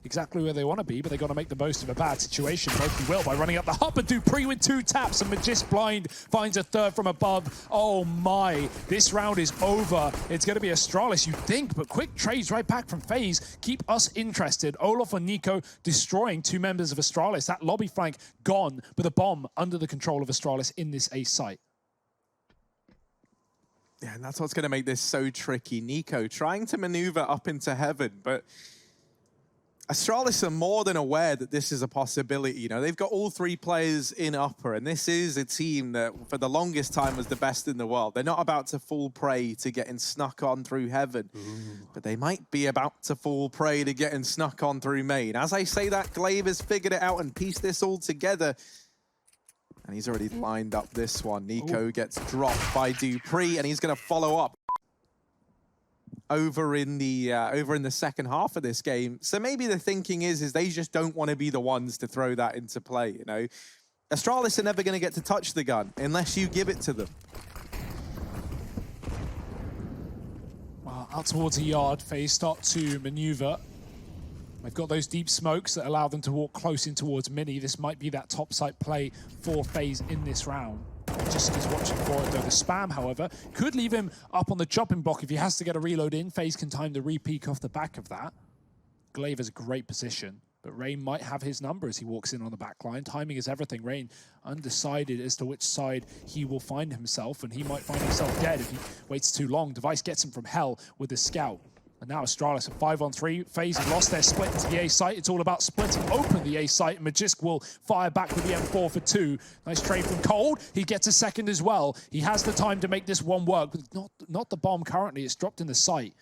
exactly where they want to be, but they got to make the most of a bad situation. Loki will by running up the hop, and Dupree with 2 taps, and Magist blind finds a third from above. Oh my, this round is over. It's going to be Astralis, you think, but quick trades right back from FaZe keep us interested. Olof and Nico destroying 2 members of Astralis. That lobby flank gone, but the bomb under the control of Astralis in this A site. Yeah, and that's what's going to make this so tricky. Nico trying to maneuver up into heaven, but Astralis are more than aware that this is a possibility. You know, they've got all 3 players in upper, and this is a team that for the longest time was the best in the world. They're not about to fall prey to getting snuck on through heaven, but they might be about to fall prey to getting snuck on through main. As I say that, Glaive has figured it out and pieced this all together. And he's already lined up this one. Nico gets dropped by Dupree, and he's going to follow up over in the second half of this game. So maybe the thinking is they just don't want to be the ones to throw that into play. You know, Astralis are never going to get to touch the gun unless you give it to them. Well, out towards the yard, FaZe start to maneuver. They've got those deep smokes that allow them to walk close in towards Mini. This might be that top site play for FaZe in this round. Just is watching for it though. The spam, however, could leave him up on the chopping block if he has to get a reload in. FaZe can time the re-peek off the back of that. Glaive has a great position, but Rain might have his number as he walks in on the back line. Timing is everything. Rain undecided as to which side he will find himself, and he might find himself dead if he waits too long. Device gets him from hell with the scout. And now Astralis at 5-on-3. FaZe have lost their split into the A site. It's all about splitting open the A site. Magisk will fire back with the M4 for 2. Nice trade from Cold. He gets a second as well. He has the time to make this one work, but not the bomb currently. It's dropped in the site.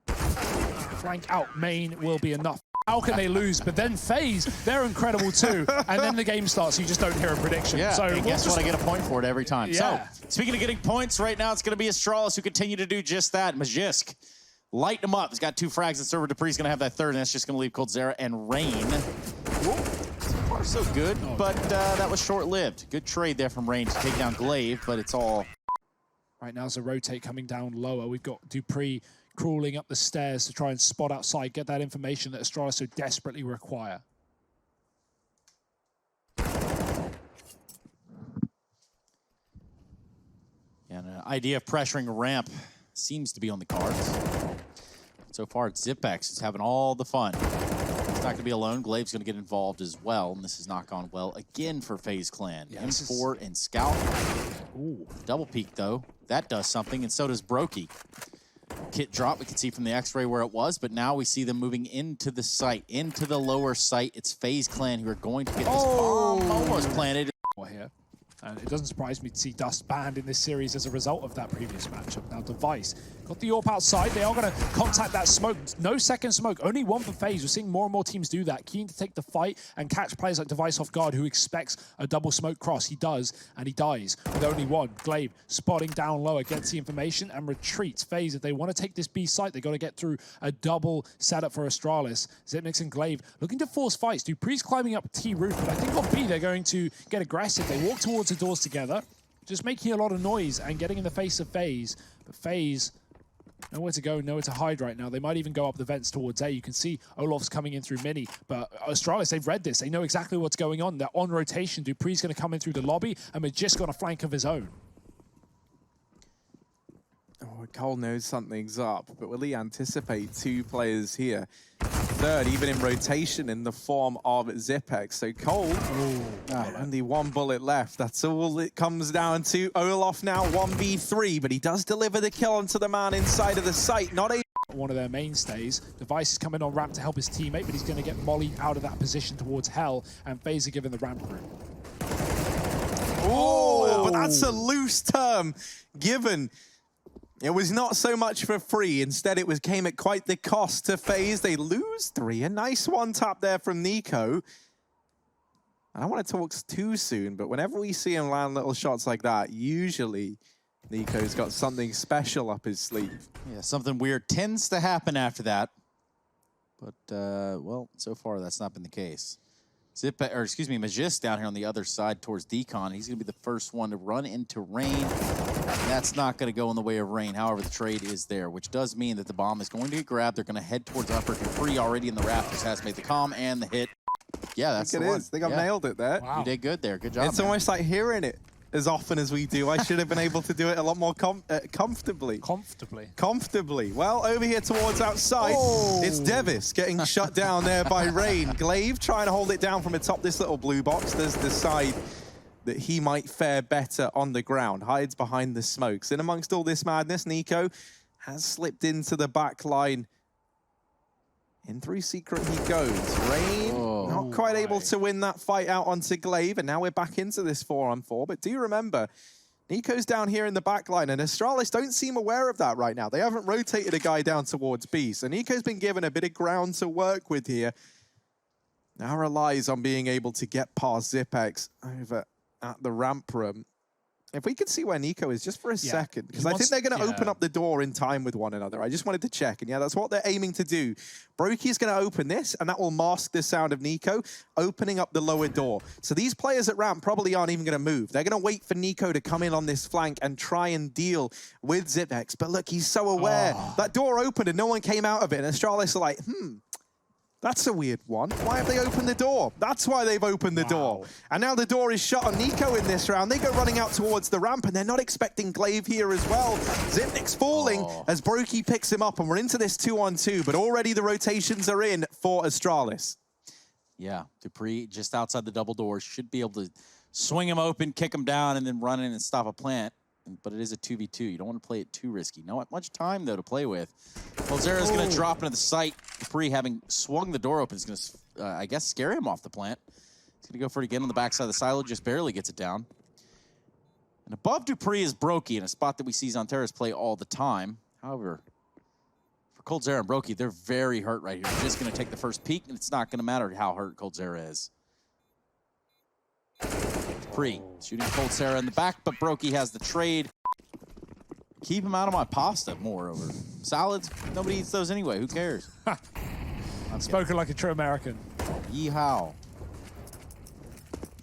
Flank out main will be enough. How can they lose? But then FaZe, they're incredible too. And then the game starts, you just don't hear a prediction. Yeah, so and guess what? I get a point for it every time. Yeah. So, speaking of getting points, right now it's going to be Astralis who continue to do just that. Magisk. Light him up. He's got 2 frags, and Server Dupree's going to have that third, and that's just going to leave COLDZERA and Rain. So far, so good, but that was short-lived. Good trade there from Rain to take down Glaive, but it's all... Right now, as a rotate coming down lower, we've got Dupree crawling up the stairs to try and spot outside, get that information that Astralis so desperately require. And an idea of pressuring a ramp seems to be on the cards. So far, it's Zipex who's having all the fun. He's not going to be alone. Glaive's going to get involved as well, and this has not gone well again for FaZe Clan. Yeah, M4 and Scout. Ooh, double peek, though. That does something, and so does Brokey. Kit drop, we can see from the X-ray where it was, but now we see them moving into the site, into the lower site. It's FaZe Clan who are going to get this bomb almost planted. Here. And it doesn't surprise me to see Dust banned in this series as a result of that previous matchup. Now Device got the AWP outside. They are going to contact that smoke. No second smoke, only 1 for FaZe. We're seeing more and more teams do that. Keen to take the fight and catch players like Device off guard who expects a double smoke cross. He does, and he dies with only 1. Glaive spotting down lower, gets the information and retreats. FaZe, if they want to take this B site, they got to get through a double setup for Astralis. Xyp9x and Glaive looking to force fights. Dupree's climbing up T roof, but I think on B they're going to get aggressive. They walk towards the doors together, just making a lot of noise and getting in the face of FaZe. But FaZe, nowhere to go, nowhere to hide right now. They might even go up the vents towards A. You can see Olof's coming in through Mini, but Astralis, they've read this. They know exactly what's going on. They're on rotation. Dupree's going to come in through the lobby, and we've just got a flank of his own. Oh, Cole knows something's up, but will he anticipate 2 players here? Third, even in rotation in the form of Xyp9x. So Cole, only 1 bullet left. That's all it comes down to. Olof now 1v3, but he does deliver the kill onto the man inside of the site. Not a... One of their mainstays. Device is coming on ramp to help his teammate, but he's going to get mollied out of that position towards Hell, and FaZe are given the ramp room. Oh, but that's a loose term given. It was not so much for free. Instead, it came at quite the cost to FaZe. They lose 3. A nice 1-tap there from Nico. I don't want to talk too soon, but whenever we see him land little shots like that, usually Nico's got something special up his sleeve. Yeah, something weird tends to happen after that. But, well, so far that's not been the case. Magist down here on the other side towards Decon. He's going to be the first one to run into Rain. That's not going to go in the way of Rain. However, the trade is there, which does mean that the bomb is going to get grabbed. They're going to head towards upper. Dupree already in the Raptors has made the comm and the hit. Yeah, that's the one. I think I've nailed it there. Wow. You did good there. Good job. It's almost like hearing it as often as we do. I should have been able to do it a lot more comfortably. Comfortably. Well, over here towards outside, it's Devis getting shut down there by Rain. Glaive trying to hold it down from atop this little blue box. There's the side that he might fare better on the ground. Hides behind the smokes. In amongst all this madness, Nico has slipped into the back line. In through secret he goes. Rain not quite able to win that fight out onto Glaive, and now we're back into this 4-on-4. But do remember, Nico's down here in the back line, and Astralis don't seem aware of that right now. They haven't rotated a guy down towards B, so Nico's been given a bit of ground to work with here. Now relies on being able to get past Zipex over at the ramp room. If we could see where Nico is just for a second, because I think they're going to open up the door in time with one another. I just wanted to check, and yeah, that's what they're aiming to do. Brokey's going to open this, and that will mask the sound of Nico opening up the lower door. So these players at ramp probably aren't even going to move. They're going to wait for Nico to come in on this flank and try and deal with Zipex. But look, he's so aware. That door opened and no one came out of it, and Astralis are like, that's a weird one. Why have they opened the door? That's why they've opened the door. And now the door is shut on Nico in this round. They go running out towards the ramp, and they're not expecting Glaive here as well. Zipnik's falling as Brokey picks him up, and we're into this 2-on-2, but already the rotations are in for Astralis. Yeah, Dupree just outside the double doors should be able to swing him open, kick him down, and then run in and stop a plant. But it is a 2v2. You don't want to play it too risky. Not much time, though, to play with. COLDZERA is going to drop into the site. Dupree, having swung the door open, is going to, I guess, scare him off the plant. He's going to go for it again on the backside of the silo. Just barely gets it down. And above Dupree is Brokey, in a spot that we see Zonteras play all the time. However, for COLDZERA and Brokey, they're very hurt right here. They're just going to take the first peek, and it's not going to matter how hurt COLDZERA is. Dupree shooting COLDZERA in the back, but Brokey has the trade. Keep him out of my pasta, moreover. Salads, nobody eats those anyway. Who cares? Spoken like a true American. Yeehaw.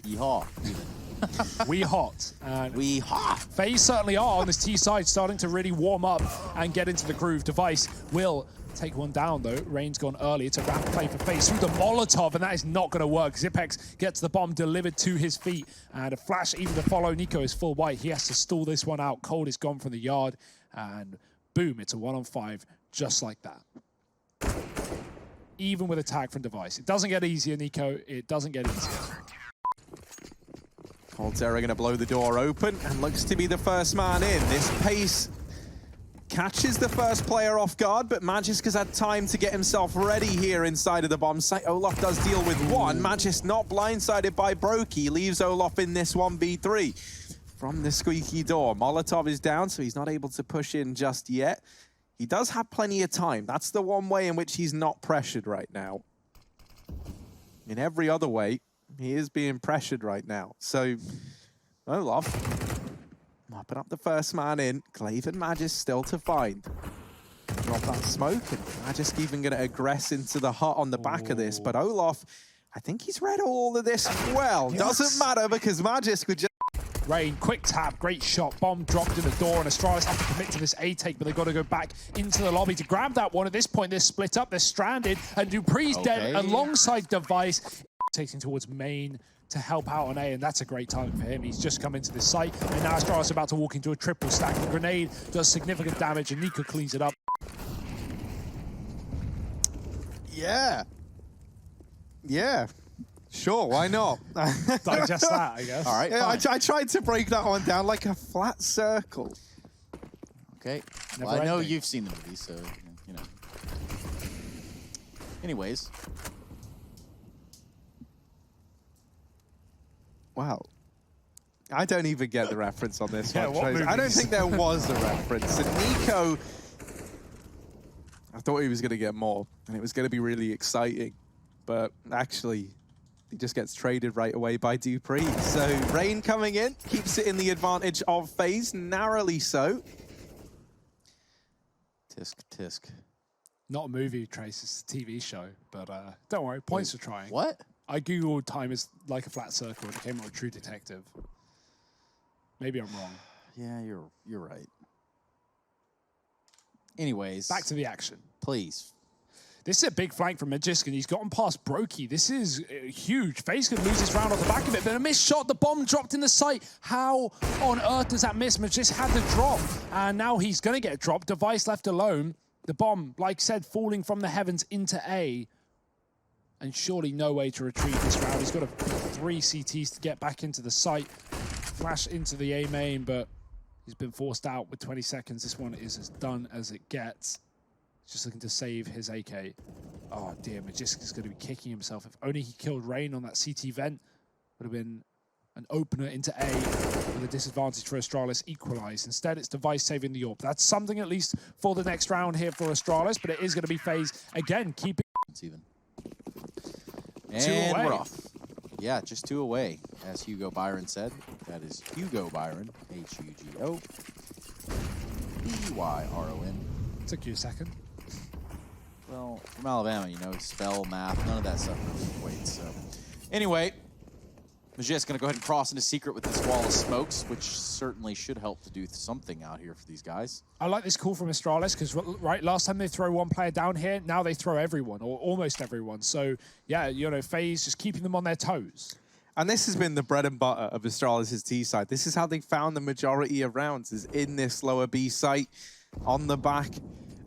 Yeehaw, even. We hot. And we hot. FaZe certainly are on this T side, starting to really warm up and get into the groove. Device will take one down, though. Rain's gone early. It's a ramp play for FaZe through the Molotov, and that is not going to work. Zipex gets the bomb delivered to his feet, and a flash even to follow. Nico is full white. He has to stall this one out. Cold is gone from the yard, and boom, it's a 1-on-5 just like that. Even with a tag from Device. It doesn't get easier, Nico. It doesn't get easier. COLDZERA going to blow the door open and looks to be the first man in. This pace catches the first player off guard, but Magisk has had time to get himself ready here inside of the bomb site. Olaf does deal with one. Magisk not blindsided by Brokey, leaves Olaf in this 1v3 from the squeaky door. Molotov is down, so he's not able to push in just yet. He does have plenty of time. That's the one way in which he's not pressured right now. In every other way, he is being pressured right now. So, Olaf mopping up the first man in. Glaive and Magisk still to find. Drop that smoke, and Magisk even going to aggress into the hut on the back of this. But Olaf, I think he's read all of this well. Yes. Doesn't matter because Magisk would just... Rain, quick tap, great shot. Bomb dropped in the door, and Astralis have to commit to this A-take, but they've got to go back into the lobby to grab that one. At this point, they're split up, they're stranded, and Dupree's dead alongside Device, taking towards main to help out on A, and that's a great time for him. He's just come into the site, and now Astralis about to walk into a triple stack. The grenade does significant damage, and Nico cleans it up. Yeah. Sure, why not? Digest that, I guess. All right, yeah, I tried to break that one down like a flat circle. Okay. Well, I know you've seen the movie, so, you know. Anyways. Wow. I don't even get the reference on this one. What I don't think there was a reference. And Nico, I thought he was going to get more, and it was going to be really exciting. But actually, he just gets traded right away by Dupree. So Rain coming in, keeps it in the advantage of FaZe, narrowly so. Tisk. Not a movie, Trace, it's a TV show. But don't worry, points for trying. What? I googled time is like a flat circle and it came up with True Detective. Maybe I'm wrong. Yeah, you're right. Anyways. Back to the action. Please. This is a big flank from Magisk, and he's gotten past Brokey. This is huge. FaZe could lose this round off the back of it, but a missed shot. The bomb dropped in the site. How on earth does that miss? Magisk had the drop, and now he's going to get dropped. Device left alone. The bomb, like said, falling from the heavens into A. And surely no way to retrieve this round. He's got 3 CTs to get back into the site. Flash into the A main, but he's been forced out with 20 seconds. This one is as done as it gets. Just looking to save his AK. Oh dear, Magisk is going to be kicking himself. If only he killed Rain on that CT vent, would have been an opener into A with a disadvantage for Astralis equalized. Instead, it's Device saving the AWP. That's something at least for the next round here for Astralis, but it is going to be FaZe again, keeping It's even. And we're off. Yeah, just 2 away, as Hugo Byron said. That is Hugo Byron, Hugo Byron. Took you a second. Well, from Alabama, you know, spell, math, none of that stuff really equates. So, anyway, Magisk going to go ahead and cross into secret with this wall of smokes, which certainly should help to do something out here for these guys. I like this call from Astralis because, right, last time they throw one player down here, now they throw everyone, or almost everyone. So, yeah, you know, FaZe just keeping them on their toes. And this has been the bread and butter of Astralis' T side. This is how they found the majority of rounds, is in this lower B site, on the back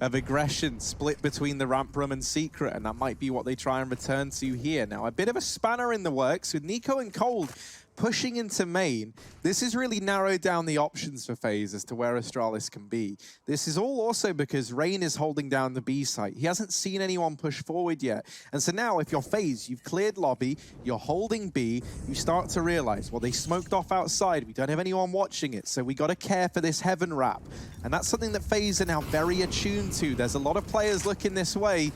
of aggression, split between the ramp room and secret, and that might be what they try and return to here. Now, a bit of a spanner in the works with Nico and Cold pushing into main. This has really narrowed down the options for FaZe as to where Astralis can be. This is all also because Rain is holding down the B site. He hasn't seen anyone push forward yet. And so now, if you're FaZe, you've cleared lobby, you're holding B, you start to realize, well, they smoked off outside. We don't have anyone watching it, so we got to care for this heaven wrap. And that's something that FaZe are now very attuned to. There's a lot of players looking this way.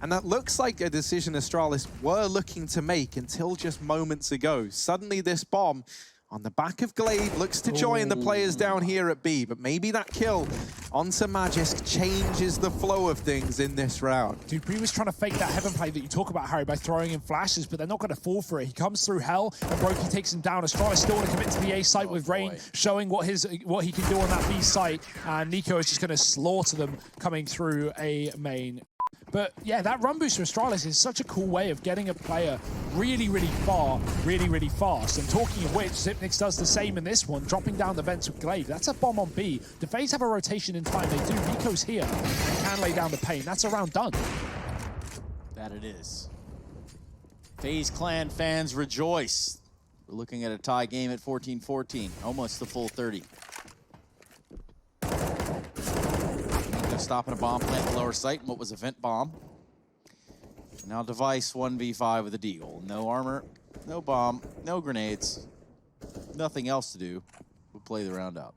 And that looks like a decision Astralis were looking to make until just moments ago. Suddenly this bomb on the back of Glaive looks to join the players down here at B, but maybe that kill onto Magisk changes the flow of things in this round. dupreeh was trying to fake that heaven play that you talk about, Harry, by throwing in flashes, but they're not going to fall for it. He comes through hell, and Brokey takes him down. Astralis still want to commit to the A site with Rain, showing what he can do on that B site, and Nico is just going to slaughter them coming through A main. But yeah, that run boost for Astralis is such a cool way of getting a player really, really far, really, really fast. And talking of which, Xyp9x does the same in this one, dropping down the vents with Glaive. That's a bomb on B. Do FaZe have a rotation in time? They do. Nico's here and can lay down the pain. That's a round done. That it is. FaZe Clan fans rejoice. We're looking at a tie game at 14-14, almost the full 30. Stopping a bomb plant in the lower site, and what was a vent bomb. Now Device 1v5 with a deagle. No armor, no bomb, no grenades, nothing else to do. We'll play the round out.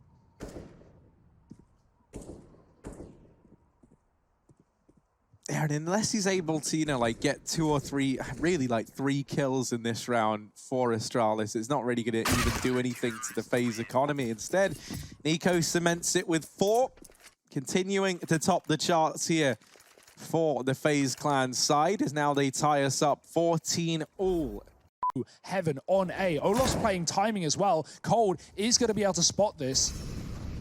And unless he's able to, you know, like get 2 or 3, really like 3 kills in this round for Astralis, it's not really going to even do anything to the FaZe economy. Instead, Nico cements it with 4. Continuing to top the charts here for the FaZe Clan side, as now they tie us up 14-all. Heaven on A. Olof's playing timing as well. Cold is going to be able to spot this.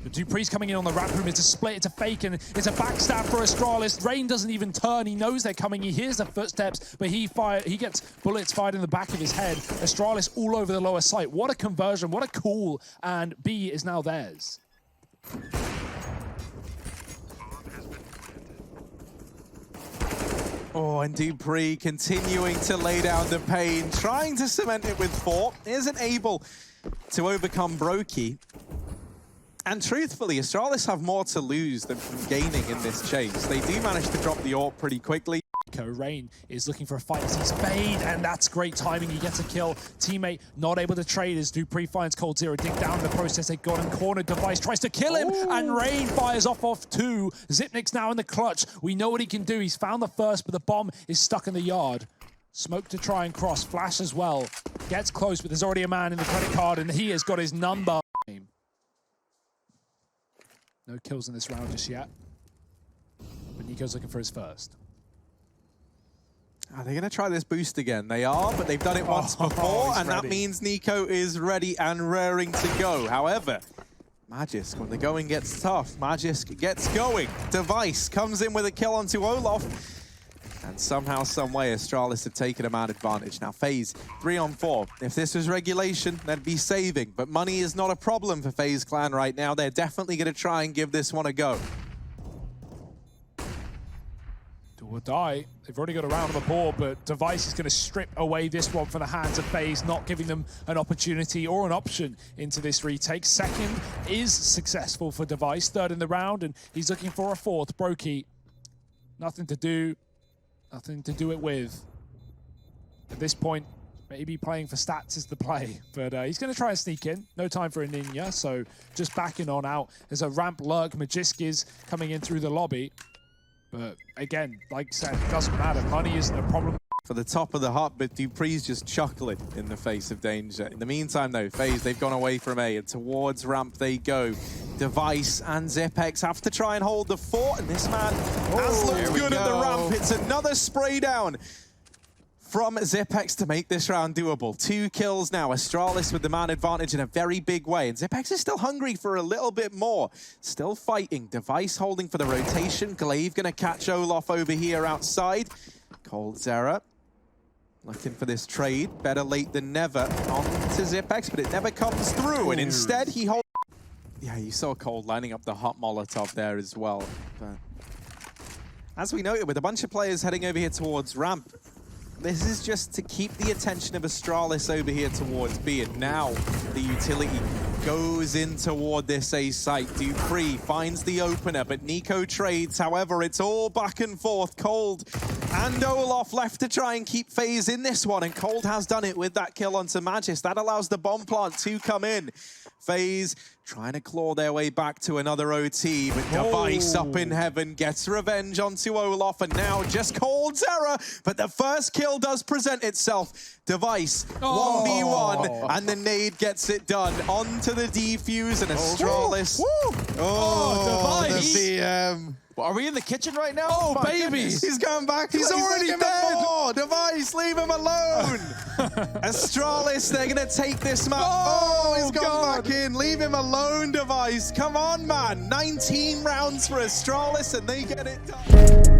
But dupreeh's coming in on the ramp room. It's a split, it's a fake, and it's a backstab for Astralis. Rain doesn't even turn. He knows they're coming. He hears the footsteps, but he gets bullets fired in the back of his head. Astralis all over the lower site. What a conversion. What a call. And B is now theirs. Oh, and dupreeh continuing to lay down the pain, trying to cement it with 4. Isn't able to overcome Brokey. And truthfully, Astralis have more to lose than from gaining in this chase. They do manage to drop the AWP pretty quickly. Rain is looking for a fight as he's Spade, and that's great timing. He gets a kill. Teammate not able to trade as dupreeh finds COLDZERA. Dig down in the process. They got him cornered. Device tries to kill him, and Rain fires off 2. Xyp9x now in the clutch. We know what he can do. He's found the first, but the bomb is stuck in the yard. Smoke to try and cross. Flash as well. Gets close, but there's already a man in the credit card, and he has got his number. No kills in this round just yet. But Nico's looking for his first. Are they going to try this boost again? They are, but they've done it once before, and that means Nico is ready and raring to go. However, Magisk, when the going gets tough, Magisk gets going. Device comes in with a kill onto Olaf, and somehow, some way, Astralis have taken a man advantage. Now, FaZe, 3-on-4. If this was regulation, they'd be saving, but money is not a problem for FaZe Clan right now. They're definitely going to try and give this one a go. Do or die. They've already got a round on the board, but Device is going to strip away this one from the hands of FaZe, not giving them an opportunity or an option into this retake. Second is successful for Device, third in the round, and he's looking for a fourth. Brokey, nothing to do it with. At this point, maybe playing for stats is the play, but he's going to try and sneak in. No time for a Ninja, so just backing on out. There's a ramp lurk. Magisk is coming in through the lobby. But again, like I said, it doesn't matter. Money isn't a problem. For the top of the hut, but Dupree's just chuckling in the face of danger. In the meantime, though, FaZe, they've gone away from A, and towards ramp they go. Device and Zipex have to try and hold the fort, and this man has looked good at the ramp. It's another spray down from Zipex to make this round doable. 2 kills now. Astralis with the man advantage in a very big way. And Zipex is still hungry for a little bit more. Still fighting. Device holding for the rotation. Glaive going to catch Olaf over here outside. COLDZERA looking for this trade. Better late than never on to Zipex, but it never comes through. And instead he holds... Yeah, you saw Cold lining up the hot Molotov there as well. But as we noted, with a bunch of players heading over here towards ramp, this is just to keep the attention of Astralis over here towards B, and now the utility goes in toward this A site. Dupree finds the opener, but Nico trades. However, it's all back and forth. Cold and Olaf left to try and keep FaZe in this one, and Cold has done it with that kill onto Magis. That allows the bomb plant to come in. FaZe trying to claw their way back to another OT, but Device up in heaven gets revenge onto Olaf, and now just COLDZERA, but the first kill does present itself. Device, 1v1, and the nade gets it done. Onto the defuse, and Astralis. Device! The VM. Are we in the kitchen right now? Oh, baby! He's going back. He's already dead! Device, leave him alone! Astralis, they're going to take this man. He's gone back in. Leave him alone, Device. Come on, man. 19 rounds for Astralis, and they get it done.